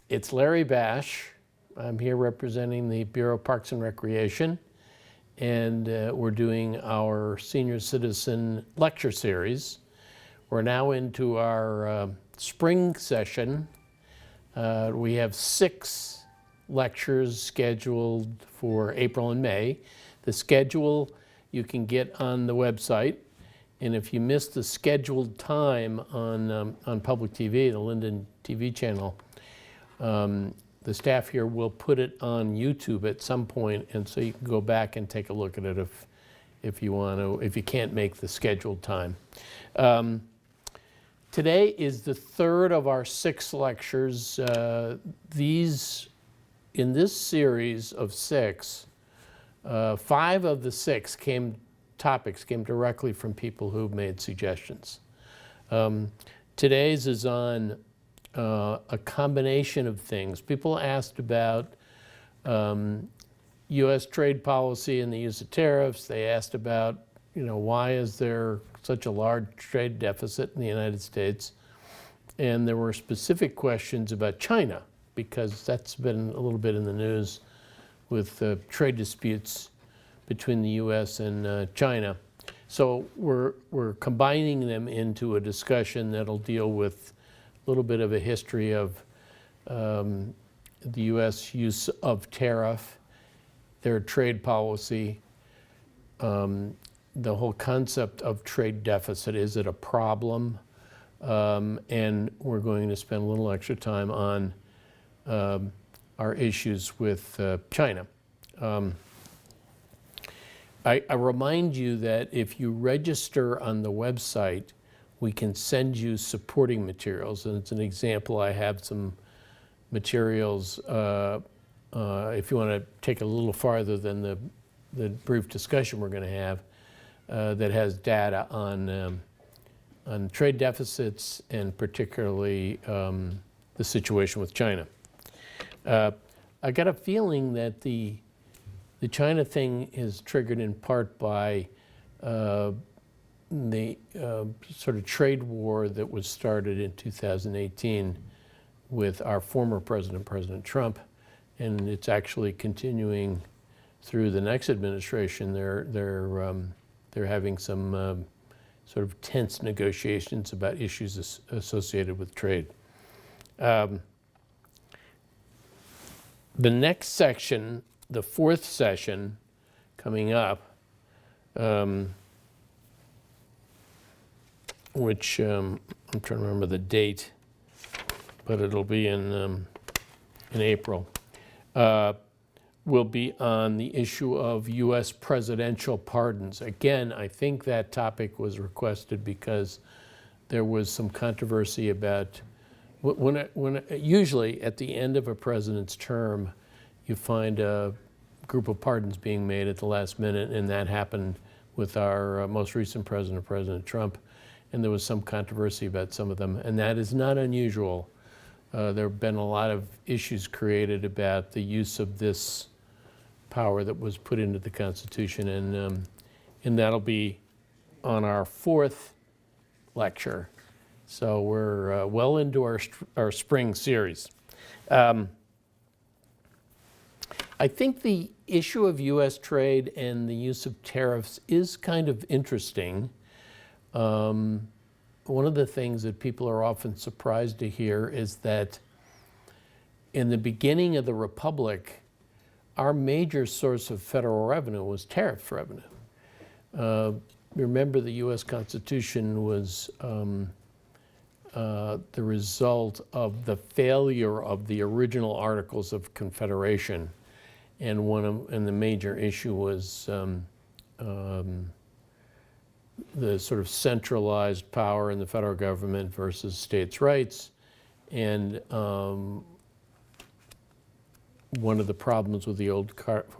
It's Larry Bash. I'm here representing the Bureau of Parks and Recreation, and we're doing our senior citizen lecture series. We're now into our spring session. We have 6 lectures scheduled for April and May. The schedule you can get on the website, and if you miss the scheduled time on public TV, the Linden TV channel, the staff here will put it on YouTube at some point, and so you can go back and take a look at it if you want to, if you can't make the scheduled time. Today is the 3rd of our 6 lectures. In this series of 6, 5 of the 6 topics came directly from people who made suggestions. Today's is on a combination of things. People asked about U.S. trade policy and the use of tariffs. They asked about, why is there such a large trade deficit in the United States? And there were specific questions about China, because that's been a little bit in the news with trade disputes between the U.S. and China. So we're combining them into a discussion that'll deal with a little bit of a history of the U.S. use of tariff, their trade policy, the whole concept of trade deficit. Is it a problem? And we're going to spend a little extra time on our issues with China. I remind you that if you register on the website, we can send you supporting materials. And it's an example. I have some materials, if you want to take a little farther than the brief discussion we're going to have, that has data on trade deficits and particularly the situation with China. I got a feeling that the China thing is triggered in part by the sort of trade war that was started in 2018 with our former president, President Trump, and it's actually continuing through the next administration. They're having some sort of tense negotiations about issues associated with trade. The next section, the 4th session coming up, which I'm trying to remember the date, but it'll be in April, will be on the issue of U.S. presidential pardons. Again, I think that topic was requested because there was some controversy about usually at the end of a president's term, you find a group of pardons being made at the last minute, and that happened with our most recent president, President Trump, and there was some controversy about some of them, and that is not unusual. There have been a lot of issues created about the use of this power that was put into the Constitution, and that'll be on our 4th lecture. So we're well into our spring series. I think the issue of U.S. trade and the use of tariffs is kind of interesting. One of the things that people are often surprised to hear is that in the beginning of the Republic, our major source of federal revenue was tariff revenue. Remember, the U.S. Constitution was the result of the failure of the original Articles of Confederation, and the major issue was the sort of centralized power in the federal government versus states' rights. And one of the problems with the old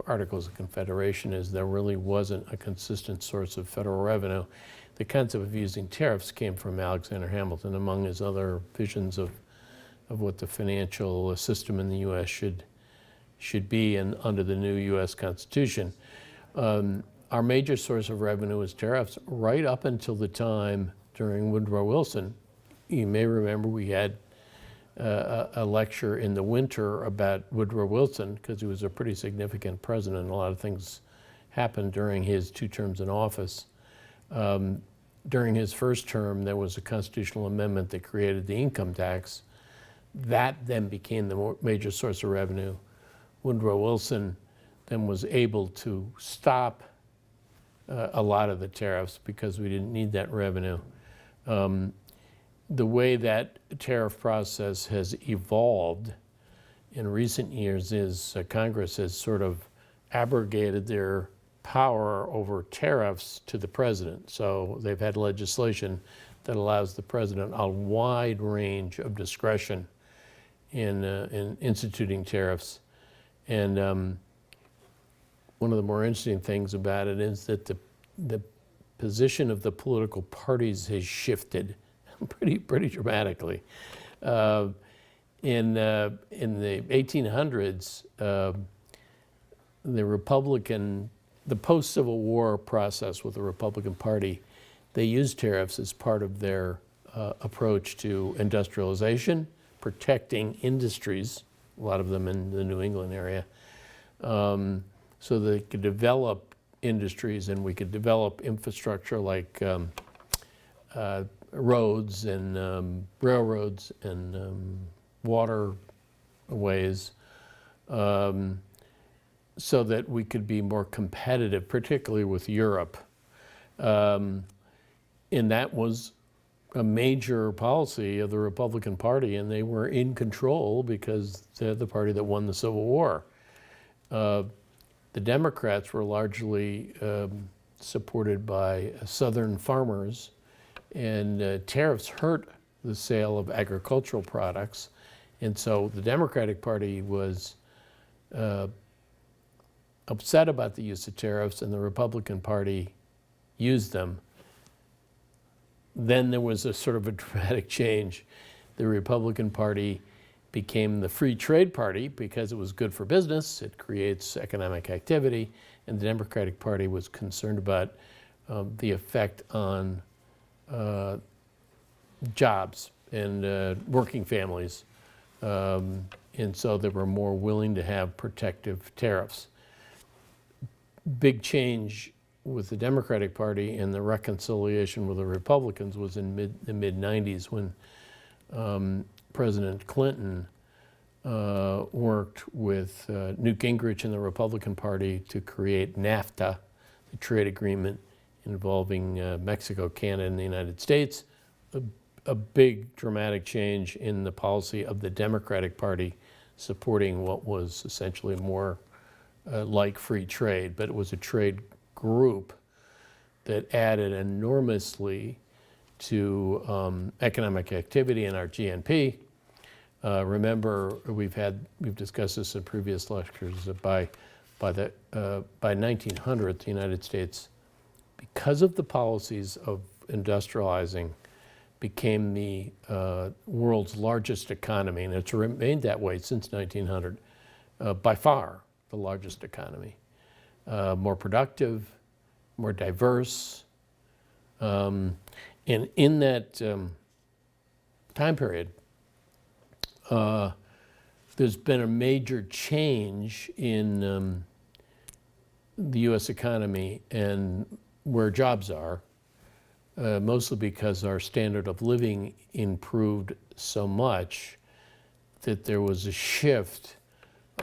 Articles of Confederation is there really wasn't a consistent source of federal revenue. The concept of using tariffs came from Alexander Hamilton, among his other visions of what the financial system in the U.S. should be and under the new U.S. Constitution. Our major source of revenue was tariffs right up until the time during Woodrow Wilson. You may remember we had a lecture in the winter about Woodrow Wilson, because he was a pretty significant president. A lot of things happened during his 2 terms in office. During his first term, there was a constitutional amendment that created the income tax. That then became the major source of revenue. Woodrow Wilson then was able to stop a lot of the tariffs because we didn't need that revenue. The way that tariff process has evolved in recent years is Congress has sort of abrogated their power over tariffs to the president. So they've had legislation that allows the president a wide range of discretion in instituting tariffs. And one of the more interesting things about it is that the position of the political parties has shifted pretty dramatically. In the 1800s, the post-Civil War process with the Republican Party, they used tariffs as part of their approach to industrialization, protecting industries, a lot of them in the New England area, so they could develop industries and we could develop infrastructure like roads and railroads and waterways, so that we could be more competitive, particularly with Europe. And that was a major policy of the Republican Party, and they were in control because they're the party that won the Civil War. The Democrats were largely supported by Southern farmers, and tariffs hurt the sale of agricultural products. And so the Democratic Party was upset about the use of tariffs, and the Republican Party used them. Then there was a sort of a dramatic change. The Republican Party became the free trade party because it was good for business, it creates economic activity, and the Democratic Party was concerned about the effect on jobs and working families. And so they were more willing to have protective tariffs. Big change with the Democratic Party and the reconciliation with the Republicans was in the mid-90s when President Clinton worked with Newt Gingrich and the Republican Party to create NAFTA, the trade agreement involving Mexico, Canada, and the United States. A big dramatic change in the policy of the Democratic Party supporting what was essentially more like free trade, but it was a trade group that added enormously to economic activity in our GNP. Remember, we've discussed this in previous lectures. By 1900, the United States, because of the policies of industrializing, became the world's largest economy, and it's remained that way since 1900. By far, the largest economy, more productive, more diverse, and in that time period, there's been a major change in the U.S. economy and where jobs are, mostly because our standard of living improved so much that there was a shift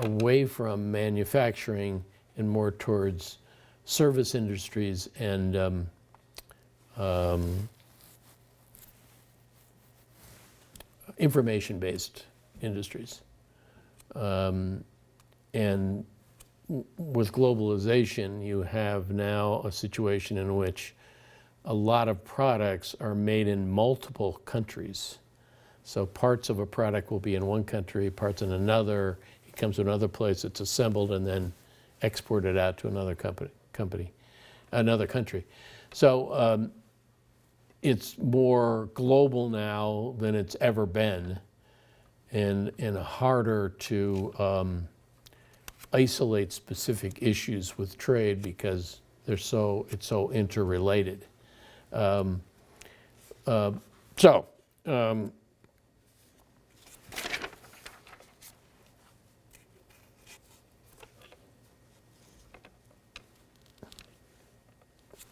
away from manufacturing and more towards service industries and information-based industries. And with globalization, you have now a situation in which a lot of products are made in multiple countries. So parts of a product will be in one country, parts in another. It comes to another place, it's assembled and then exported out to another another country. So it's more global now than it's ever been, and harder to isolate specific issues with trade because it's so interrelated.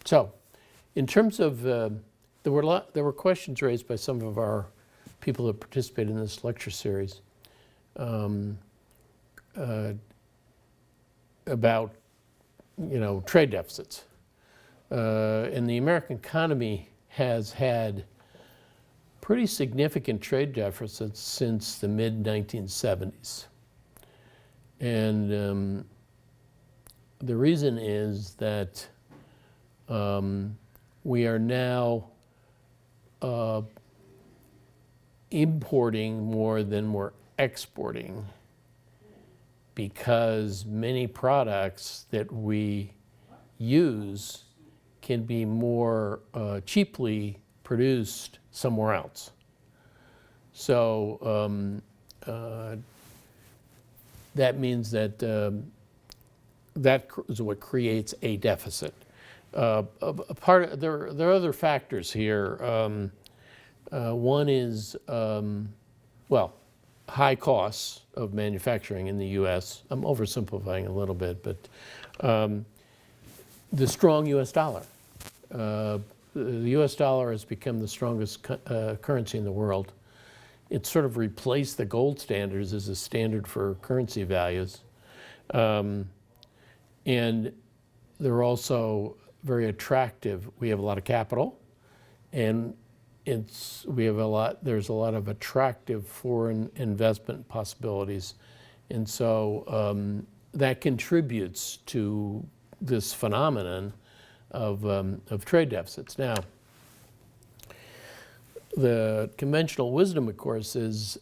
So, in terms of, there were questions raised by some of our people that participated in this lecture series about, trade deficits. And the American economy has had pretty significant trade deficits since the mid-1970s. And the reason is that we are now importing more than we're exporting, because many products that we use can be more cheaply produced somewhere else. So that means that that is what creates a deficit. There are other factors here. One is, high costs of manufacturing in the U.S. I'm oversimplifying a little bit, but the strong U.S. dollar. The U.S. dollar has become the strongest currency in the world. It's sort of replaced the gold standards as a standard for currency values. And they're also very attractive. We have a lot of capital, and there's a lot of attractive foreign investment possibilities. And so that contributes to this phenomenon of trade deficits. Now, the conventional wisdom, of course, is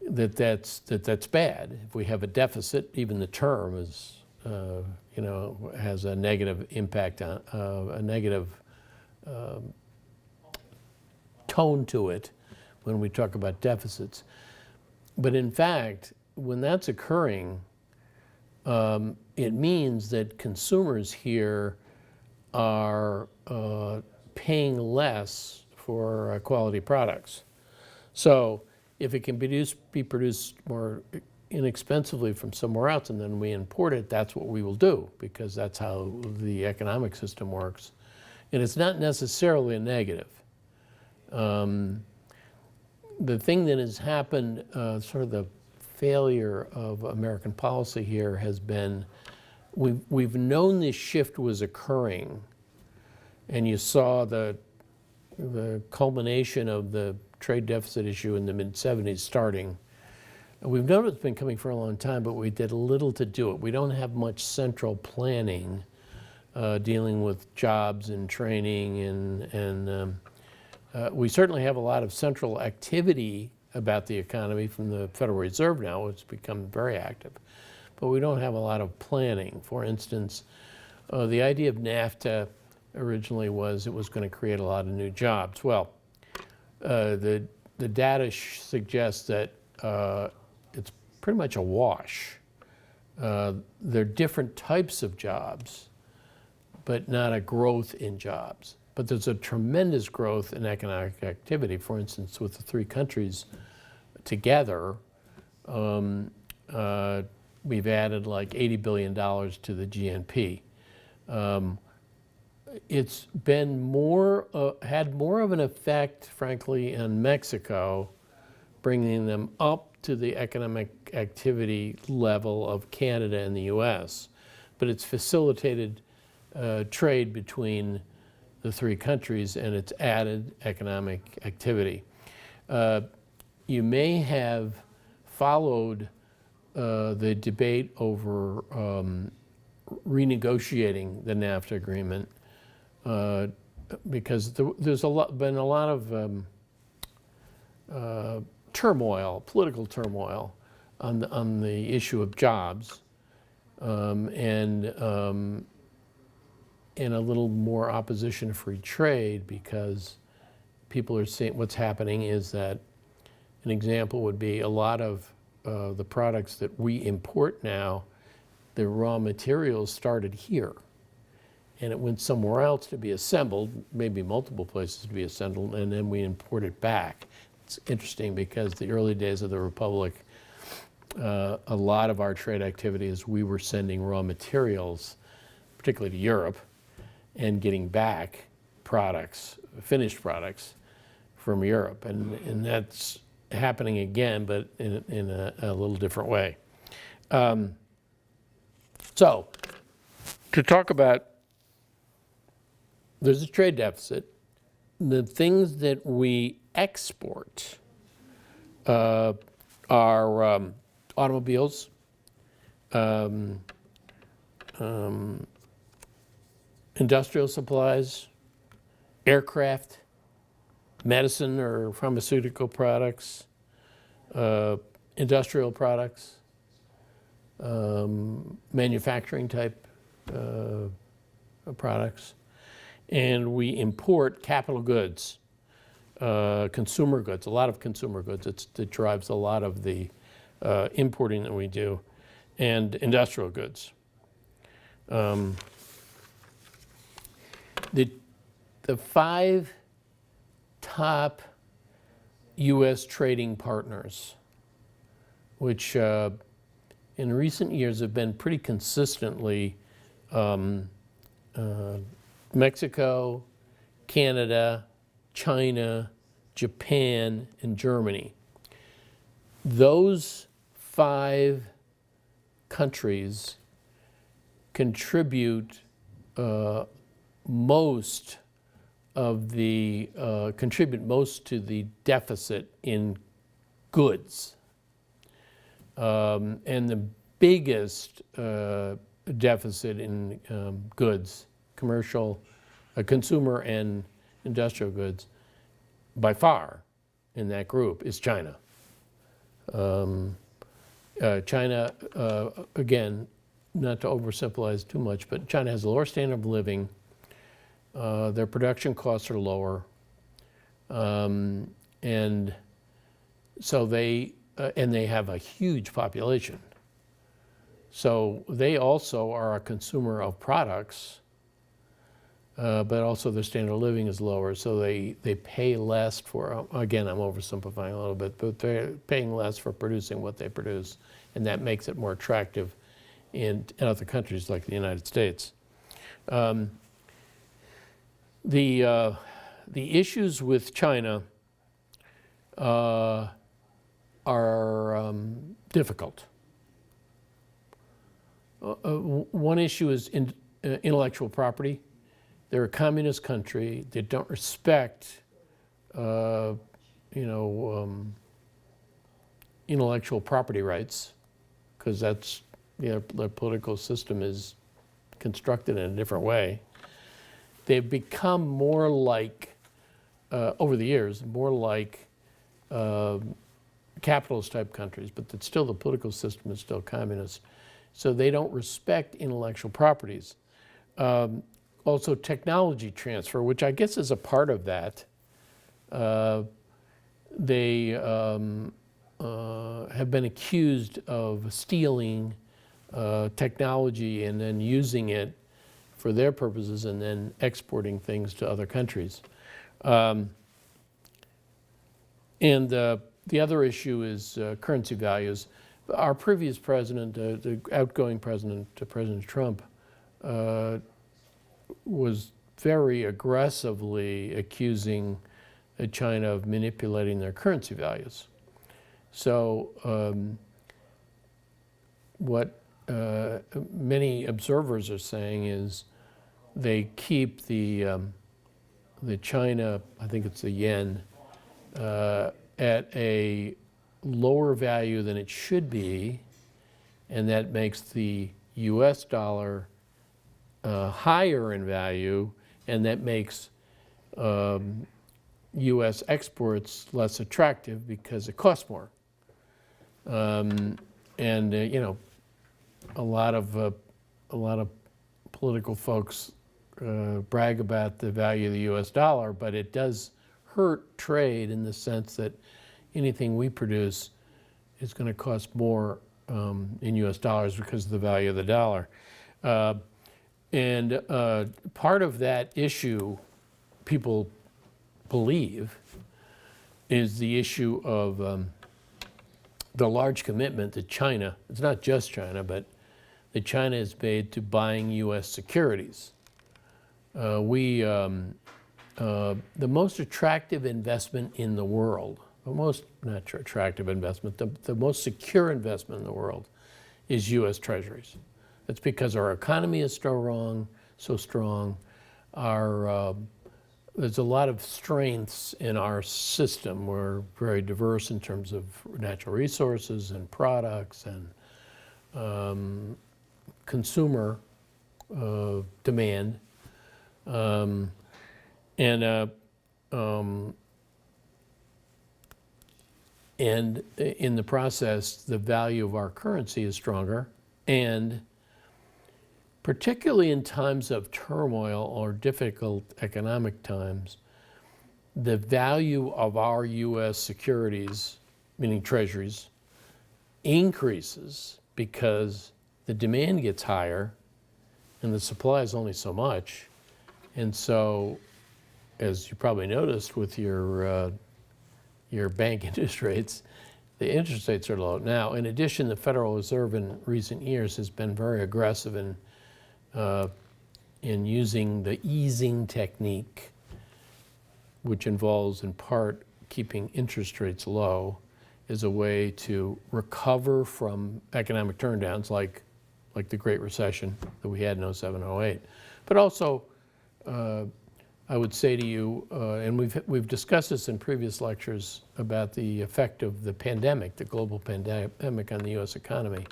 that's bad. If we have a deficit, even the term is, has a negative impact on a negative tone to it when we talk about deficits. But in fact, when that's occurring, it means that consumers here are paying less for quality products. So if it can be produced more inexpensively from somewhere else and then we import it, that's what we will do, because that's how the economic system works. And it's not necessarily a negative. The thing that has happened, sort of the failure of American policy here, has been we've known this shift was occurring, and you saw the culmination of the trade deficit issue in the mid-'70s starting. We've known it's been coming for a long time, but we did little to do it. We don't have much central planning dealing with jobs and training, and we certainly have a lot of central activity about the economy from the Federal Reserve now. It's become very active, but we don't have a lot of planning. For instance, the idea of NAFTA originally was it was going to create a lot of new jobs. Well, the data suggests that it's pretty much a wash. There are different types of jobs, but not a growth in jobs. But there's a tremendous growth in economic activity. For instance, with the three countries together, we've added like $80 billion to the GNP. It's been had more of an effect, frankly, in Mexico, bringing them up to the economic activity level of Canada and the US. But it's facilitated trade between the three countries, and it's added economic activity. You may have followed the debate over renegotiating the NAFTA agreement, because there's been a lot of turmoil, political turmoil, on the issue of jobs, and a little more opposition to free trade, because people are saying what's happening is that an example would be a lot of the products that we import now, the raw materials started here, and it went somewhere else to be assembled, maybe multiple places to be assembled, and then we import it back. It's interesting because the early days of the Republic, a lot of our trade activities, we were sending raw materials, particularly to Europe, and getting back products, finished products from Europe. And that's happening again, but in a little different way. So, to talk about, there's a trade deficit. The things that we export are automobiles, industrial supplies, aircraft, medicine or pharmaceutical products, industrial products, manufacturing type products, and we import capital goods, consumer goods, a lot of consumer goods. It drives a lot of the importing that we do, and industrial goods. The 5 top U.S. trading partners, which in recent years have been pretty consistently Mexico, Canada, China, Japan, and Germany. Those 5 countries contribute most to the deficit in goods. And the biggest deficit in goods, consumer and industrial goods, by far in that group is China. China, again, not to oversimplify too much, but China has a lower standard of living. Their production costs are lower, and so they have a huge population. So they also are a consumer of products, but also their standard of living is lower, so they pay less for, again, I'm oversimplifying a little bit, but they're paying less for producing what they produce, and that makes it more attractive in other countries like the United States. The issues with China are difficult. One issue is intellectual property. They're a communist country. They don't respect, intellectual property rights, because that's, their political system is constructed in a different way. They've become more like, over the years, more like capitalist type countries, but it's still, the political system is still communist. So they don't respect intellectual properties. Also technology transfer, which I guess is a part of that. They have been accused of stealing technology and then using it for their purposes and then exporting things to other countries. And the other issue is currency values. Our previous president, the outgoing president, President Trump, was very aggressively accusing China of manipulating their currency values. So what many observers are saying is they keep the China, I think it's the yen, at a lower value than it should be, and that makes the US dollar higher in value, and that makes US exports less attractive because it costs more. A lot of political folks brag about the value of the US dollar, but it does hurt trade in the sense that anything we produce is going to cost more in US dollars because of the value of the dollar. And part of that issue, people believe, is the issue of the large commitment that China, it's not just China, but that China has made to buying US securities. The most attractive investment in the world, not attractive investment, the most secure investment in the world is U.S. Treasuries. That's because our economy is so strong. There's a lot of strengths in our system. We're very diverse in terms of natural resources and products and consumer demand. And in the process, the value of our currency is stronger. And particularly in times of turmoil or difficult economic times, the value of our U.S. securities, meaning treasuries, increases because the demand gets higher and the supply is only so much. And so, as you probably noticed with your bank interest rates, the interest rates are low. Now, in addition, the Federal Reserve in recent years has been very aggressive in using the easing technique, which involves in part keeping interest rates low, as a way to recover from economic turndowns like the Great Recession that we had in 07, 08. But also, I would say to you, and we've discussed this in previous lectures about the effect of the pandemic, the global pandemic on the U.S. economy.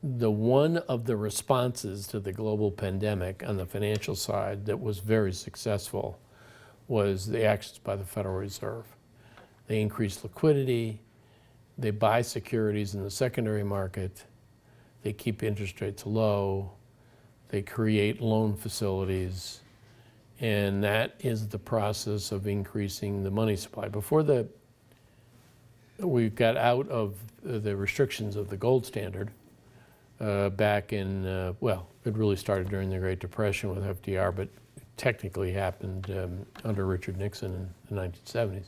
One of the responses to the global pandemic on the financial side that was very successful was the actions by the Federal Reserve. They increased liquidity, they buy securities in the secondary market, they keep interest rates low, they create loan facilities, and that is the process of increasing the money supply. Before we got out of the restrictions of the gold standard, back in, well, it really started during the Great Depression with FDR, but it technically happened under Richard Nixon in the 1970s.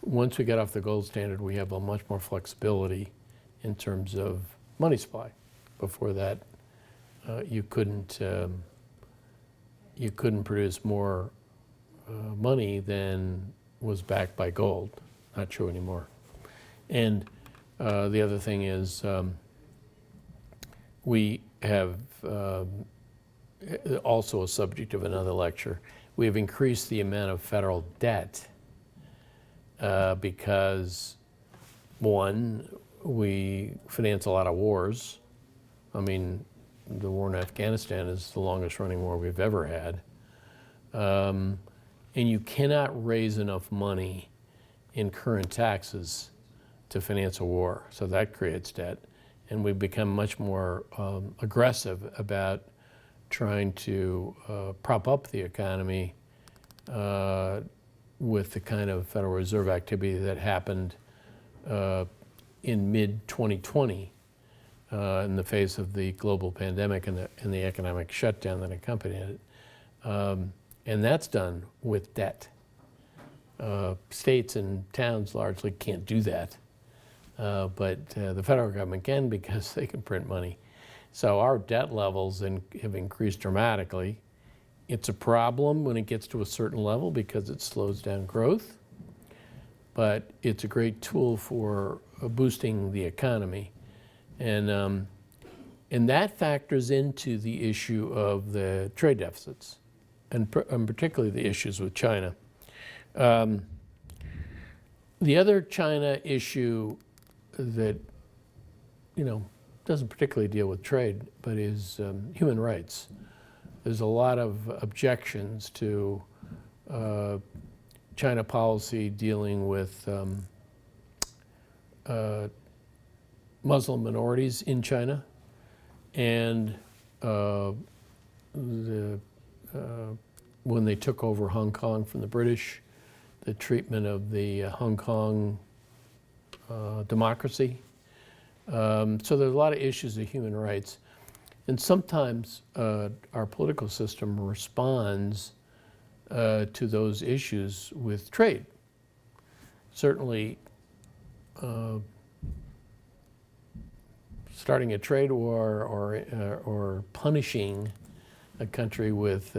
Once we got off the gold standard, we have a much more flexibility in terms of money supply. Before that, you couldn't produce more money than was backed by gold. Not true anymore. And the other thing is we have also a subject of another lecture. We have increased the amount of federal debt because, one, we finance a lot of wars. I mean, the war in Afghanistan is the longest running war we've ever had. And you cannot raise enough money in current taxes to finance a war. So that creates debt. And we've become much more aggressive about trying to prop up the economy with the kind of Federal Reserve activity that happened in mid-2020 in the face of the global pandemic and the economic shutdown that accompanied it. And that's done with debt. States and towns largely can't do that. But the federal government can because they can print money. So our debt levels have increased dramatically. It's a problem when it gets to a certain level because it slows down growth. But it's a great tool for boosting the economy. And that factors into the issue of the trade deficits, and particularly the issues with China. The other China issue that, doesn't particularly deal with trade, but is human rights. There's a lot of objections to China policy dealing with Muslim minorities in China, and when they took over Hong Kong from the British, the treatment of the Hong Kong democracy. So there's a lot of issues of human rights. And sometimes our political system responds to those issues with trade. starting a trade war or punishing a country with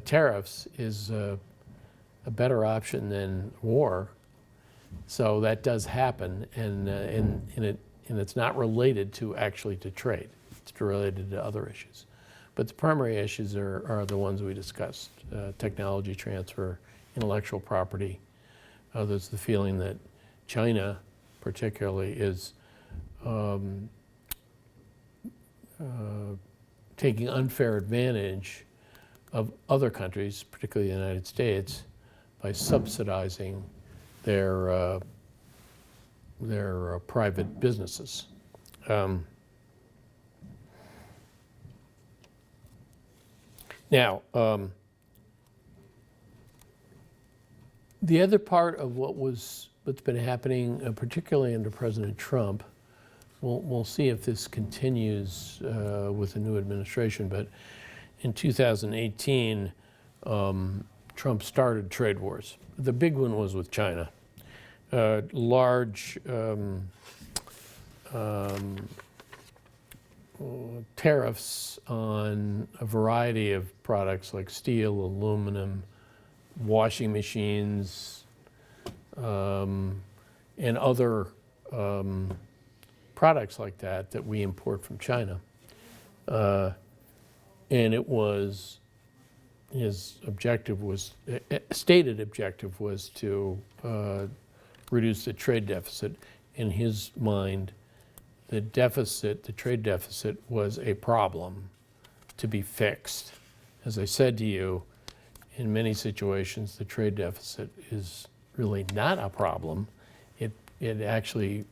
tariffs is a better option than war. So that does happen, and it's not related to actually to trade. It's related to other issues. But the primary issues are the ones we discussed: technology transfer, intellectual property. There's the feeling that China, particularly, is taking unfair advantage of other countries, particularly the United States, by subsidizing their private businesses. Now, the other part of what's been happening, particularly under President Trump, we'll see if this continues with the new administration, but in 2018, Trump started trade wars. The big one was with China. Large tariffs on a variety of products like steel, aluminum, washing machines, and other products like that we import from China. And it was, his objective was, stated objective was to reduce the trade deficit. In his mind, the trade deficit was a problem to be fixed. As I said to you, in many situations, the trade deficit is really not a problem. It actually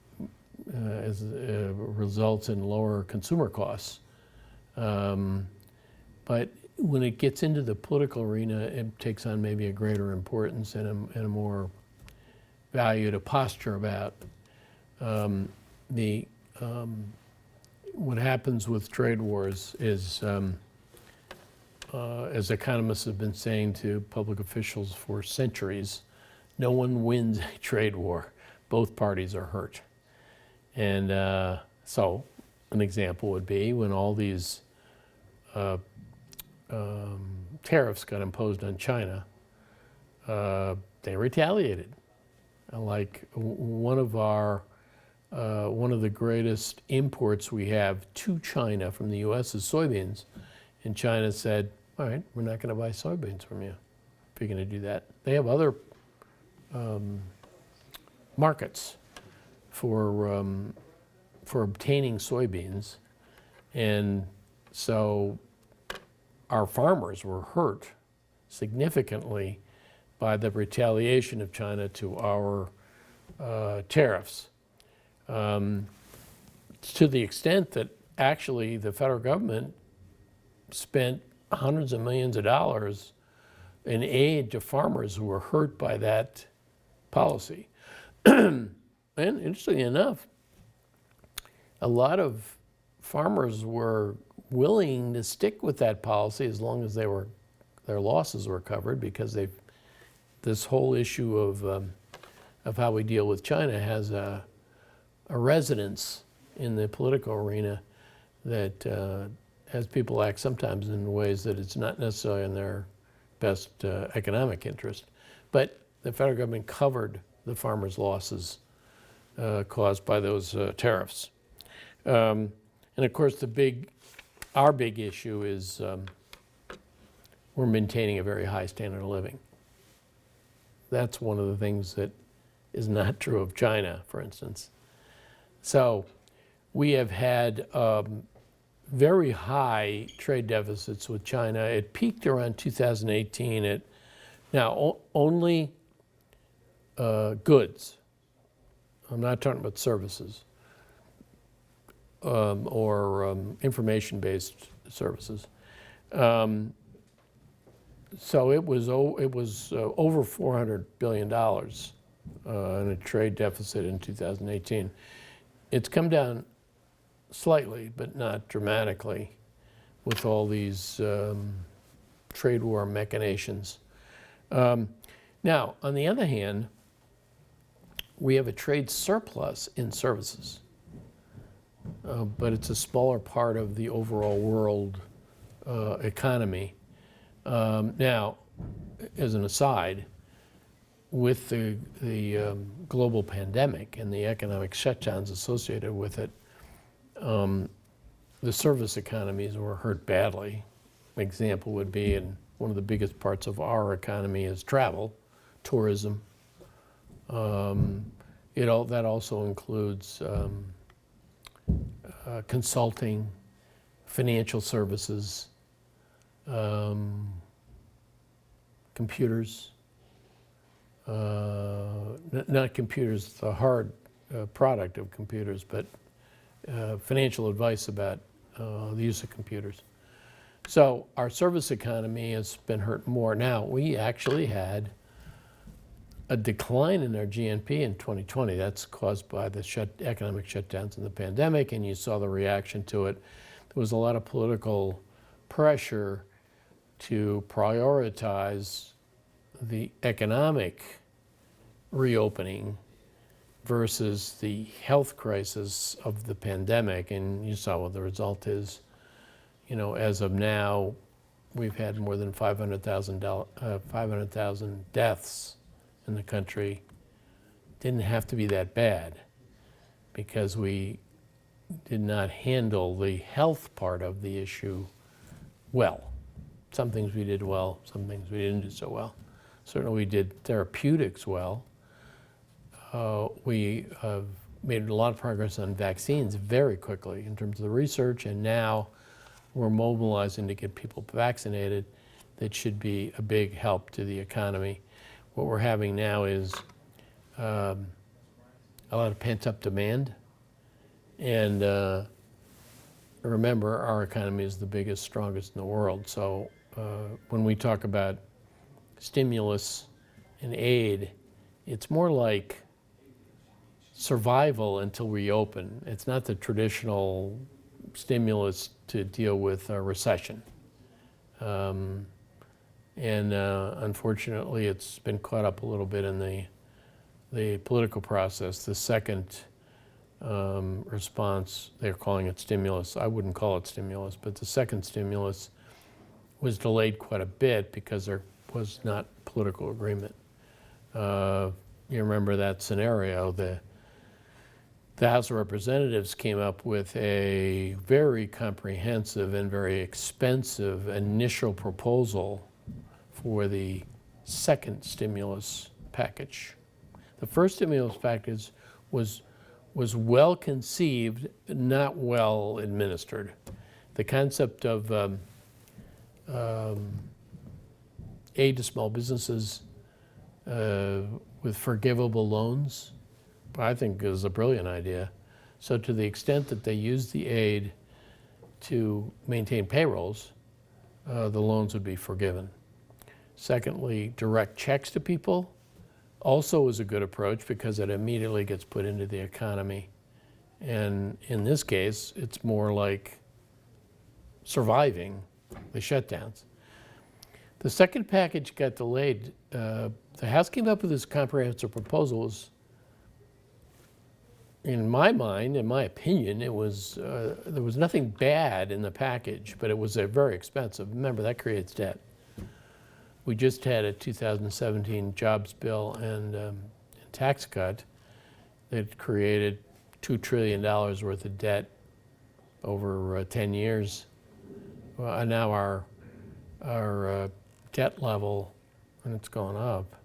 results in lower consumer costs. But when it gets into the political arena, it takes on maybe a greater importance and a more value to posture about. What happens with trade wars is, as economists have been saying to public officials for centuries, no one wins a trade war. Both parties are hurt. And so an example would be when all these tariffs got imposed on China, they retaliated. Like one of the greatest imports we have to China from the U.S. is soybeans. And China said, all right, we're not going to buy soybeans from you if you're going to do that. They have other markets for obtaining soybeans. And so our farmers were hurt significantly by the retaliation of China to our tariffs. To the extent that actually the federal government spent hundreds of millions of dollars in aid to farmers who were hurt by that policy. And interestingly enough, a lot of farmers were willing to stick with that policy as long as their losses were covered, because this whole issue of how we deal with China has a resonance in the political arena that has people act sometimes in ways that it's not necessarily in their best economic interest. But the federal government covered the farmers' losses caused by those tariffs. And of course, our big issue is we're maintaining a very high standard of living. That's one of the things that is not true of China, for instance. So we have had very high trade deficits with China. It peaked around 2018. Only goods. I'm not talking about services or information-based services. So it was over $400 billion in a trade deficit in 2018. It's come down slightly, but not dramatically, with all these trade war machinations. Now, on the other hand, we have a trade surplus in services. but it's a smaller part of the overall world economy. Now, as an aside, with the global pandemic and the economic shutdowns associated with it, the service economies were hurt badly. An example would be, and one of the biggest parts of our economy is travel, tourism. That also includes consulting, financial services, computers, not computers, the hard product of computers, but financial advice about the use of computers. So our service economy has been hurt more. Now, we actually had a decline in our GNP in 2020. That's caused by the economic shutdowns and the pandemic, and you saw the reaction to it. There was a lot of political pressure to prioritize the economic reopening versus the health crisis of the pandemic, and you saw what the result is. As of now, we've had more than 500,000 deaths in the country. Didn't have to be that bad because we did not handle the health part of the issue well. Some things we did well, some things we didn't do so well. Certainly we did therapeutics well. We have made a lot of progress on vaccines very quickly in terms of the research, and now we're mobilizing to get people vaccinated. That should be a big help to the economy. What we're having now is a lot of pent-up demand. And remember, our economy is the biggest, strongest in the world. So when we talk about stimulus and aid, it's more like survival until we open. It's not the traditional stimulus to deal with a recession. Unfortunately, it's been caught up a little bit in the political process. The second response, they're calling it stimulus. I wouldn't call it stimulus, but the second stimulus was delayed quite a bit because there was not political agreement. You remember that scenario. The House of Representatives came up with a very comprehensive and very expensive initial proposal for the second stimulus package. The first stimulus package was well conceived, not well administered. The concept of aid to small businesses with forgivable loans, I think is a brilliant idea. So to the extent that they use the aid to maintain payrolls, the loans would be forgiven. Secondly, direct checks to people also is a good approach because it immediately gets put into the economy. And in this case, it's more like surviving the shutdowns. The second package got delayed. The House came up with this comprehensive proposal. In my mind, in my opinion, there was nothing bad in the package, but it was very expensive. Remember, that creates debt. We just had a 2017 jobs bill and tax cut that created $2 trillion worth of debt over 10 years. And now our debt level, and it's gone up,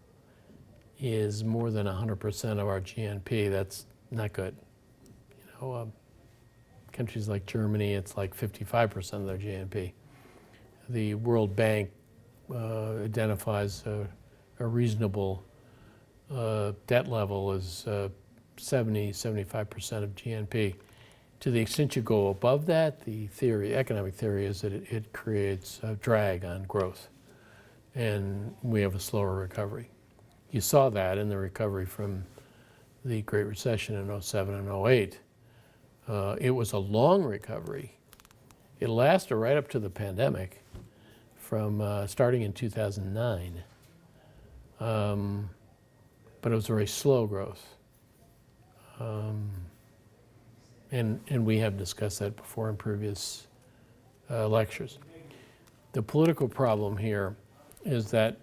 is more than 100% of our GNP. That's not good. Countries like Germany, it's like 55% of their GNP. The World Bank identifies a reasonable debt level as 70-75% of GNP. To the extent you go above that, the economic theory is that it creates a drag on growth, and we have a slower recovery. You saw that in the recovery from the Great Recession in 07 and 08. It was a long recovery. It lasted right up to the pandemic, from starting in 2009. But it was very slow growth. And we have discussed that before in previous lectures. The political problem here is that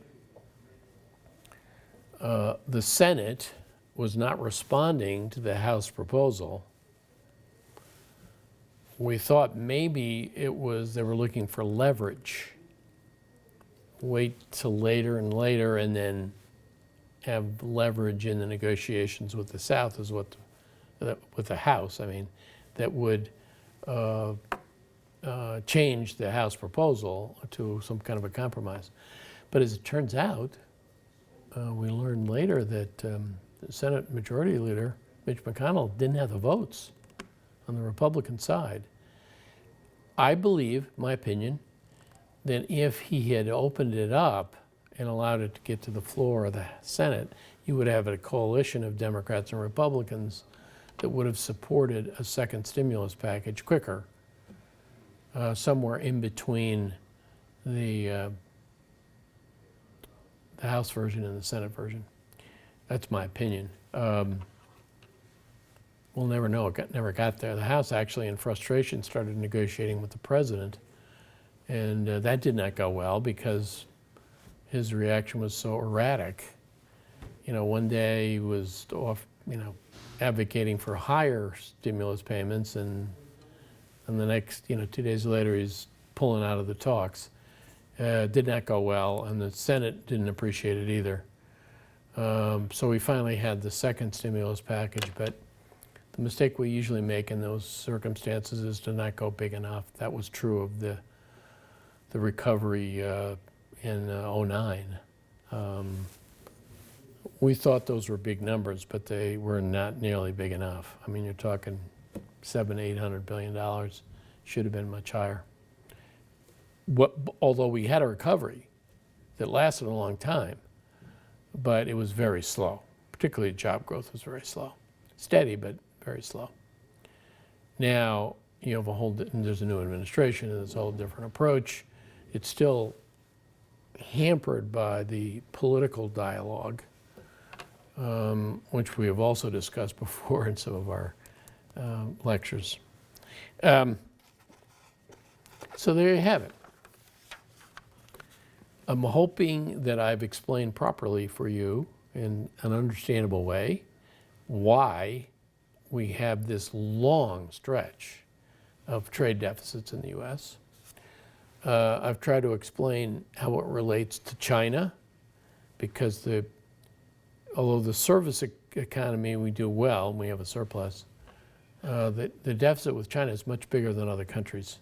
the Senate was not responding to the House proposal. We thought maybe it was they were looking for leverage. Wait till later and later and then have leverage in the negotiations with the South is what, with the House, I mean, that would change the House proposal to some kind of a compromise. But as it turns out, we learned later that the Senate Majority Leader, Mitch McConnell, didn't have the votes on the Republican side. I believe, my opinion, that if he had opened it up and allowed it to get to the floor of the Senate, you would have a coalition of Democrats and Republicans that would have supported a second stimulus package quicker, somewhere in between the House version and the Senate version. That's my opinion. We'll never know. It never got there. The House actually, in frustration, started negotiating with the president, and that did not go well because his reaction was so erratic. You know, one day he was off, advocating for higher stimulus payments, and the next, 2 days later, he's pulling out of the talks. Did not go well, and the Senate didn't appreciate it either. So we finally had the second stimulus package, but the mistake we usually make in those circumstances is to not go big enough. That was true of the recovery in '09. We thought those were big numbers, but they were not nearly big enough. I mean, you're talking $700–800 billion. Should have been much higher. Although we had a recovery that lasted a long time, but it was very slow. Particularly job growth was very slow. Steady, but very slow. Now, you have there's a new administration, and there's a whole different approach. It's still hampered by the political dialogue, which we have also discussed before in some of our lectures. So there you have it. I'm hoping that I've explained properly for you in an understandable way why we have this long stretch of trade deficits in the U.S. I've tried to explain how it relates to China, because although the service economy we do well, and we have a surplus, the deficit with China is much bigger than other countries.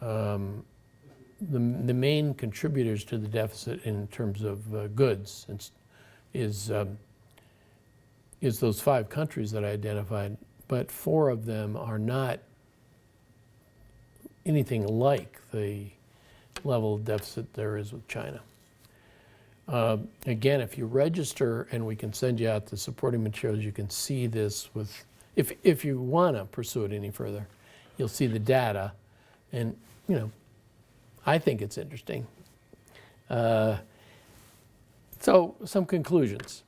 The main contributors to the deficit in terms of goods is those 5 countries that I identified, but 4 of them are not anything like the level of deficit there is with China. Again, if you register, and we can send you out the supporting materials, you can see this with, if you want to pursue it any further, you'll see the data, and I think it's interesting. So some conclusions.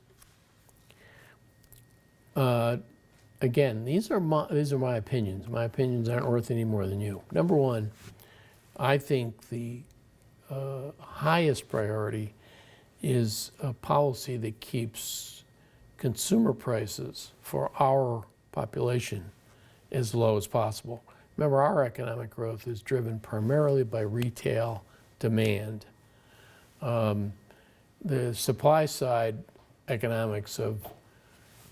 Again, these are my opinions. My opinions aren't worth any more than you. Number one, I think the highest priority is a policy that keeps consumer prices for our population as low as possible. Remember, our economic growth is driven primarily by retail demand. The supply side economics of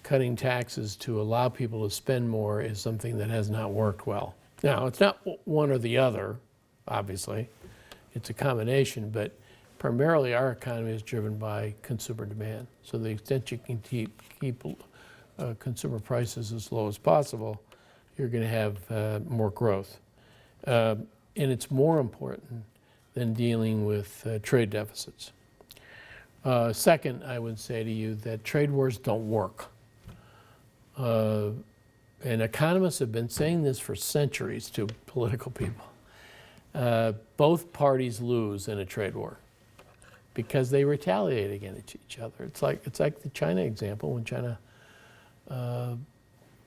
cutting taxes to allow people to spend more is something that has not worked well. Now, it's not one or the other, obviously. It's a combination, but primarily our economy is driven by consumer demand. So the extent you can keep consumer prices as low as possible, you're going to have more growth. And it's more important than dealing with trade deficits. Second, I would say to you that trade wars don't work. And economists have been saying this for centuries to political people. Both parties lose in a trade war because they retaliate against each other. It's like the China example. When China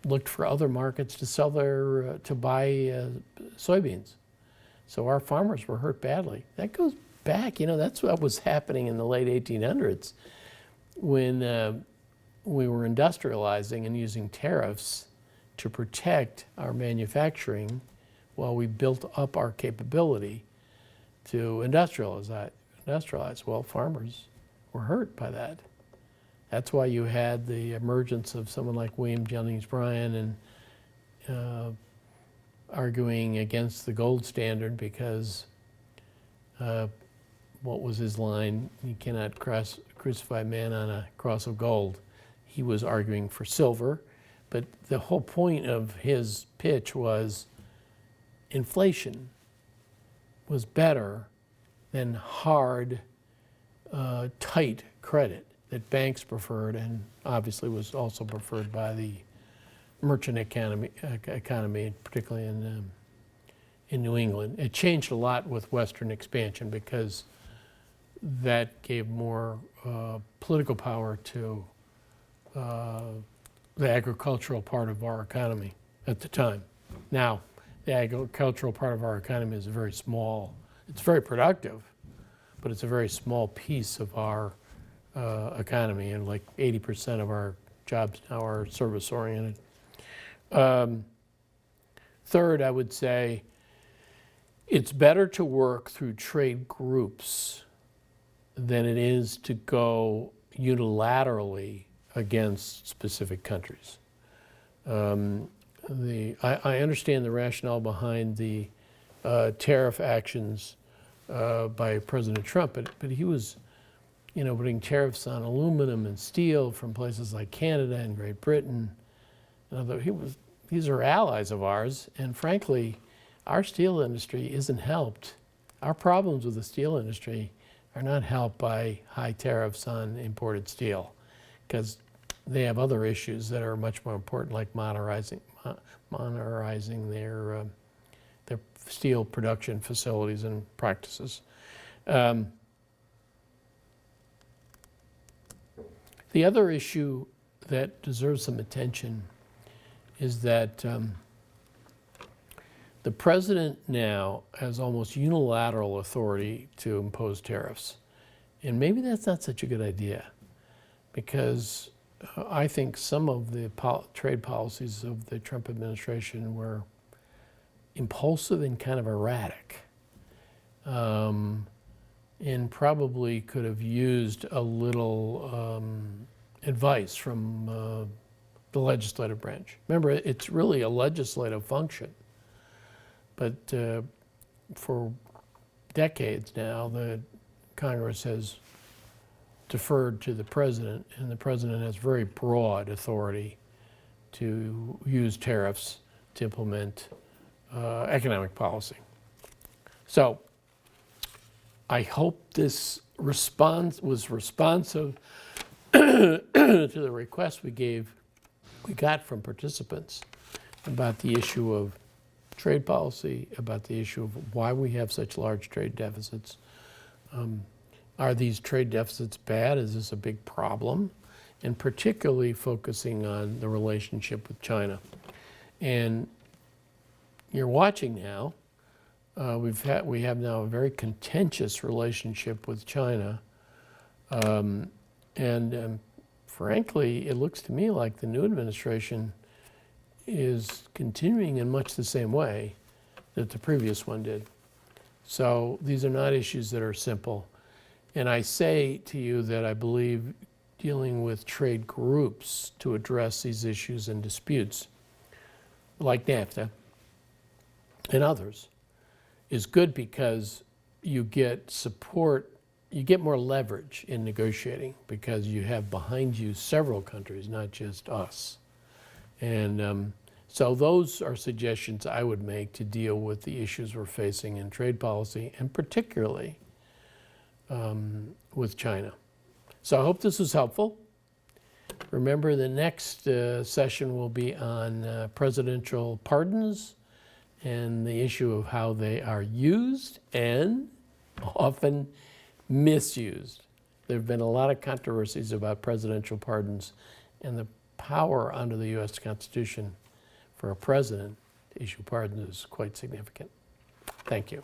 looked for other markets to sell to buy soybeans. So our farmers were hurt badly. That goes back, that's what was happening in the late 1800s when we were industrializing and using tariffs to protect our manufacturing while we built up our capability to industrialize. Well, farmers were hurt by that. That's why you had the emergence of someone like William Jennings Bryan and arguing against the gold standard because what was his line? You cannot crucify man on a cross of gold. He was arguing for silver, but the whole point of his pitch was inflation was better than hard, tight credit that banks preferred, and obviously was also preferred by the merchant economy, particularly in New England. It changed a lot with Western expansion because that gave more political power to the agricultural part of our economy at the time. Now, the agricultural part of our economy is very small. It's very productive, but it's a very small piece of our economy, and like 80% of our jobs now are service-oriented. Third, I would say it's better to work through trade groups than it is to go unilaterally against specific countries. I understand the rationale behind the tariff actions by President Trump, but he was, putting tariffs on aluminum and steel from places like Canada and Great Britain. These are allies of ours, and frankly, our steel industry isn't helped. Our problems with the steel industry are not helped by high tariffs on imported steel, because they have other issues that are much more important, like monitoring their steel production facilities and practices. The other issue that deserves some attention is that the president now has almost unilateral authority to impose tariffs. And maybe that's not such a good idea, because I think some of the trade policies of the Trump administration were impulsive and kind of erratic, and probably could have used a little advice from the legislative branch. Remember, it's really a legislative function, but for decades now, the Congress has deferred to the president, and the president has very broad authority to use tariffs to implement economic policy. So I hope this response was responsive to the request we got from participants about the issue of trade policy, about the issue of why we have such large trade deficits. Are these trade deficits bad? Is this a big problem? And particularly focusing on the relationship with China. And you're watching now, we have now a very contentious relationship with China. Frankly, it looks to me like the new administration is continuing in much the same way that the previous one did. So these are not issues that are simple. And I say to you that I believe dealing with trade groups to address these issues and disputes, like NAFTA and others, is good because you get support, you get more leverage in negotiating because you have behind you several countries, not just us. And so those are suggestions I would make to deal with the issues we're facing in trade policy, and particularly with China. So I hope this was helpful. Remember, the next session will be on presidential pardons and the issue of how they are used and often misused. There have been a lot of controversies about presidential pardons, and the power under the U.S. Constitution for a president to issue pardons is quite significant. Thank you.